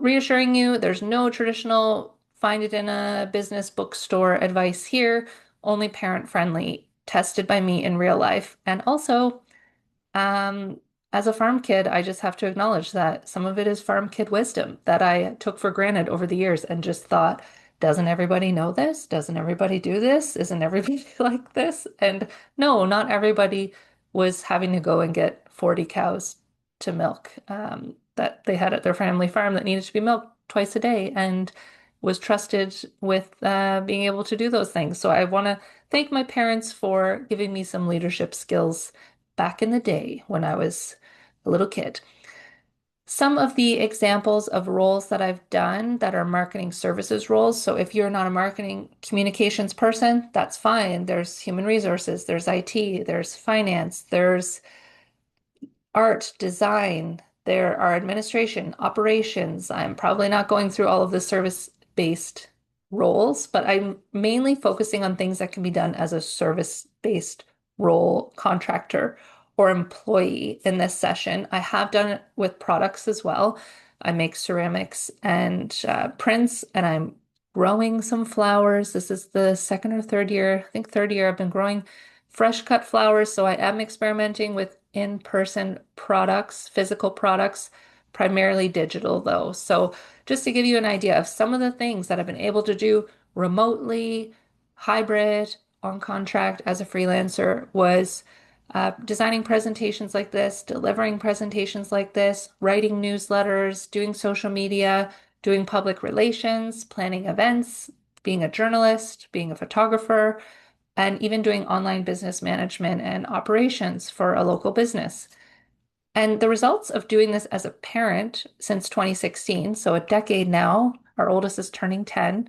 reassuring you, there's no traditional find it in a business bookstore advice here, only parent friendly, tested by me in real life. And also, um, as a farm kid, I just have to acknowledge that some of it is farm kid wisdom that I took for granted over the years and just thought, doesn't everybody know this? Doesn't everybody do this? Isn't everybody like this? And no, not everybody was having to go and get 40 cows to milk that they had at their family farm that needed to be milked twice a day and was trusted with being able to do those things. So I want to thank my parents for giving me some leadership skills back in the day when I was a little kid. Some of the examples of roles that I've done that are marketing services roles. So if you're not a marketing communications person, that's fine. There's human resources, there's IT, there's finance, there's art, design, there are administration, operations. I'm probably not going through all of the service-based roles, but I'm mainly focusing on things that can be done as a service-based role, contractor, or employee in this session. I have done it with products as well. I make ceramics and prints, and I'm growing some flowers. This is the second or third year, I think third year I've been growing fresh cut flowers. So I am experimenting with in-person products, physical products, primarily digital though. So just to give you an idea of some of the things that I've been able to do remotely, hybrid, on contract as a freelancer was designing presentations like this, delivering presentations like this, writing newsletters, doing social media, doing public relations, planning events, being a journalist, being a photographer, and even doing online business management and operations for a local business. And the results of doing this as a parent since 2016, so a decade now, our oldest is turning 10,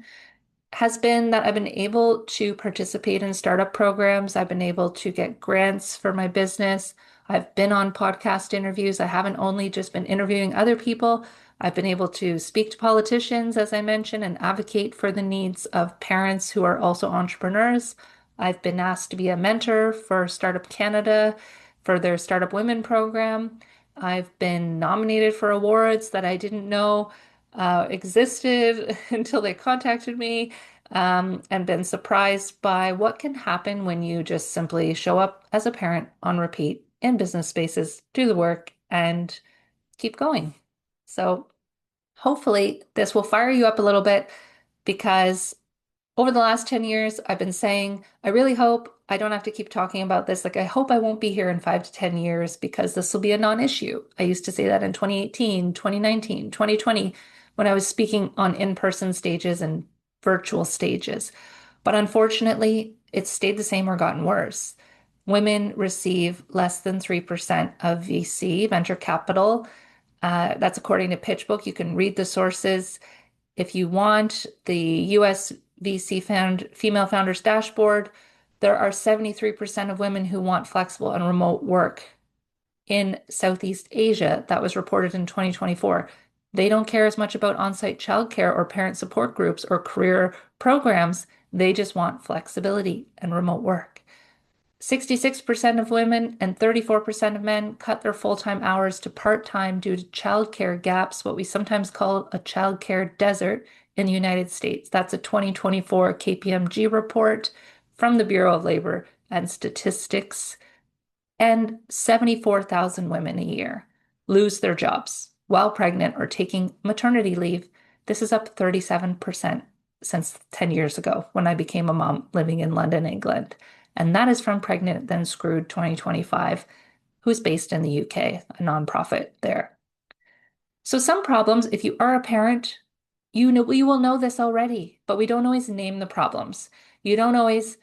has been that I've been able to participate in startup programs. I've been able to get grants for my business. I've been on podcast interviews. I haven't only just been interviewing other people. I've been able to speak to politicians, as I mentioned, and advocate for the needs of parents who are also entrepreneurs. I've been asked to be a mentor for Startup Canada for their Startup Women program. I've been nominated for awards that I didn't know existed until they contacted me, and been surprised by what can happen when you just simply show up as a parent on repeat in business spaces, do the work, and keep going. So hopefully this will fire you up a little bit because over the last 10 years, I've been saying, I really hope I don't have to keep talking about this. Like, I hope I won't be here in 5 to 10 years because this will be a non-issue. I used to say that in 2018, 2019, 2020, when I was speaking on in-person stages and virtual stages. But unfortunately, it's stayed the same or gotten worse. Women receive less than 3% of VC, venture capital. That's according to PitchBook. You can read the sources. If you want the US VC female founders dashboard, there are 73% of women who want flexible and remote work in Southeast Asia. That was reported in 2024. They don't care as much about on-site childcare or parent support groups or career programs. They just want flexibility and remote work. 66% of women and 34% of men cut their full-time hours to part-time due to childcare gaps, what we sometimes call a childcare desert in the United States. That's a 2024 KPMG report from the Bureau of Labor and Statistics. And 74,000 women a year lose their jobs while pregnant or taking maternity leave. This is up 37% since 10 years ago when I became a mom living in London, England. And that is from Pregnant Then Screwed 2025, who's based in the UK, a nonprofit there. So some problems, if you are a parent, you will know this already, but we don't always name the problems. You don't always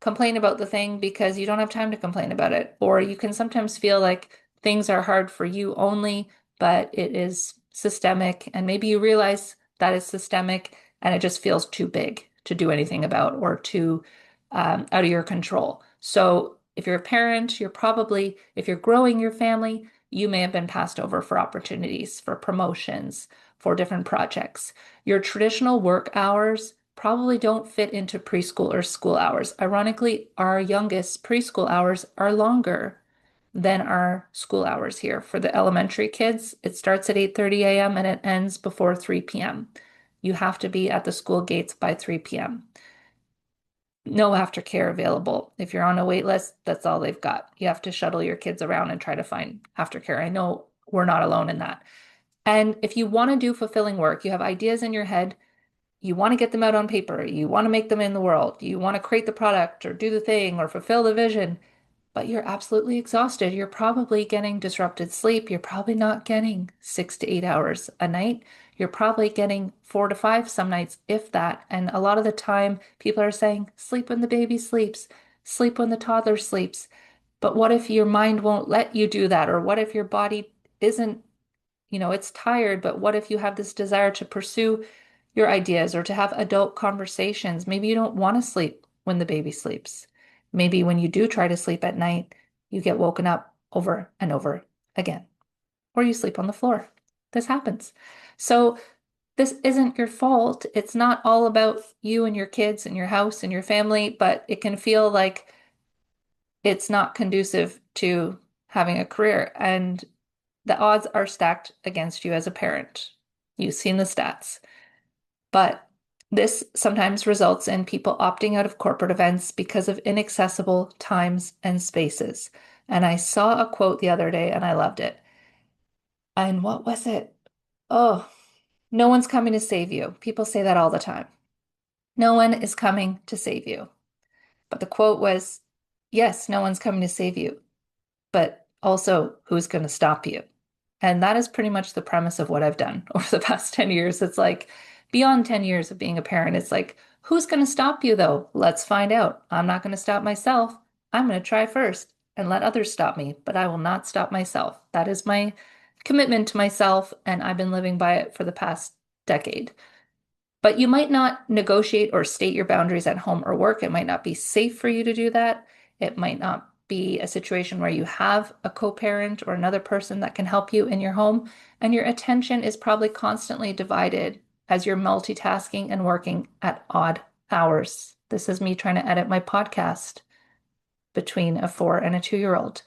complain about the thing because you don't have time to complain about it. Or you can sometimes feel like things are hard for you only, but it is systemic. And maybe you realize that it's systemic and it just feels too big to do anything about or too out of your control. So if you're a parent, if you're growing your family, you may have been passed over for opportunities, for promotions, for different projects. Your traditional work hours probably don't fit into preschool or school hours. Ironically, our youngest preschool hours are longer than our school hours here. For the elementary kids, it starts at 8:30 a.m. and it ends before 3 p.m. You have to be at the school gates by 3 p.m. No aftercare available. If you're on a wait list, that's all they've got. You have to shuttle your kids around and try to find aftercare. I know we're not alone in that. And if you want to do fulfilling work, you have ideas in your head, you want to get them out on paper, you want to make them in the world, you want to create the product or do the thing or fulfill the vision, but you're absolutely exhausted. You're probably getting disrupted sleep. You're probably not getting 6 to 8 hours a night. You're probably getting 4 to 5 some nights, if that. And a lot of the time, people are saying, sleep when the baby sleeps, sleep when the toddler sleeps. But what if your mind won't let you do that? Or what if your body isn't, it's tired, but what if you have this desire to pursue your ideas or to have adult conversations? Maybe you don't want to sleep when the baby sleeps. Maybe when you do try to sleep at night, you get woken up over and over again, or you sleep on the floor. This happens. So this isn't your fault. It's not all about you and your kids and your house and your family, but it can feel like it's not conducive to having a career. And the odds are stacked against you as a parent. You've seen the stats. But this sometimes results in people opting out of corporate events because of inaccessible times and spaces. And I saw a quote the other day and I loved it. And what was it? Oh, no one's coming to save you. People say that all the time. No one is coming to save you. But the quote was, yes, no one's coming to save you, but also who's going to stop you? And that is pretty much the premise of what I've done over the past 10 years. It's like beyond 10 years of being a parent, it's like, who's going to stop you though? Let's find out. I'm not going to stop myself. I'm going to try first and let others stop me, but I will not stop myself. That is my commitment to myself, and I've been living by it for the past decade. But you might not negotiate or state your boundaries at home or work. It might not be safe for you to do that. It might not be a situation where you have a co-parent or another person that can help you in your home, and your attention is probably constantly divided as you're multitasking and working at odd hours. This is me trying to edit my podcast between a 4 and a 2-year-old.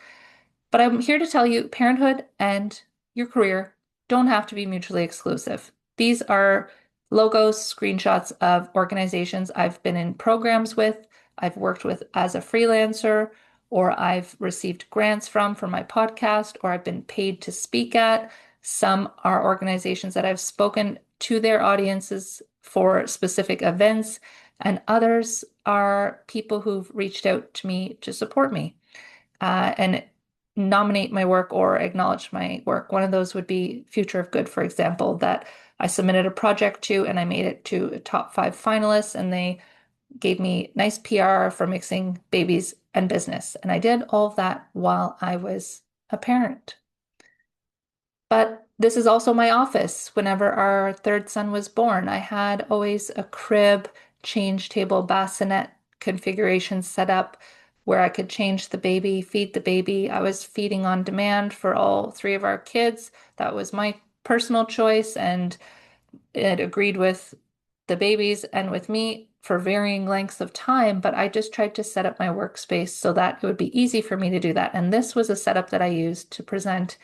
But I'm here to tell you parenthood and your career don't have to be mutually exclusive. These are logos, screenshots of organizations I've been in programs with, I've worked with as a freelancer, or I've received grants from for my podcast, or I've been paid to speak at. Some are organizations that I've spoken to their audiences for specific events, and others are people who've reached out to me to support me. And nominate my work or acknowledge my work. One of those would be Future of Good, for example, that I submitted a project to and I made it to a top 5 finalists, and they gave me nice PR for mixing babies and business. And I did all of that while I was a parent. But this is also my office. Whenever our third son was born, I had always a crib, change table, bassinet configuration set up where I could change the baby, feed the baby. I was feeding on demand for all 3 of our kids. That was my personal choice, and it agreed with the babies and with me for varying lengths of time, but I just tried to set up my workspace so that it would be easy for me to do that. And this was a setup that I used to present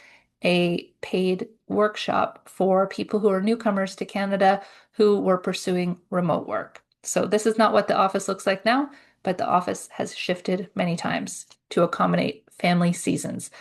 a paid workshop for people who are newcomers to Canada who were pursuing remote work. So this is not what the office looks like now, but the office has shifted many times to accommodate family seasons.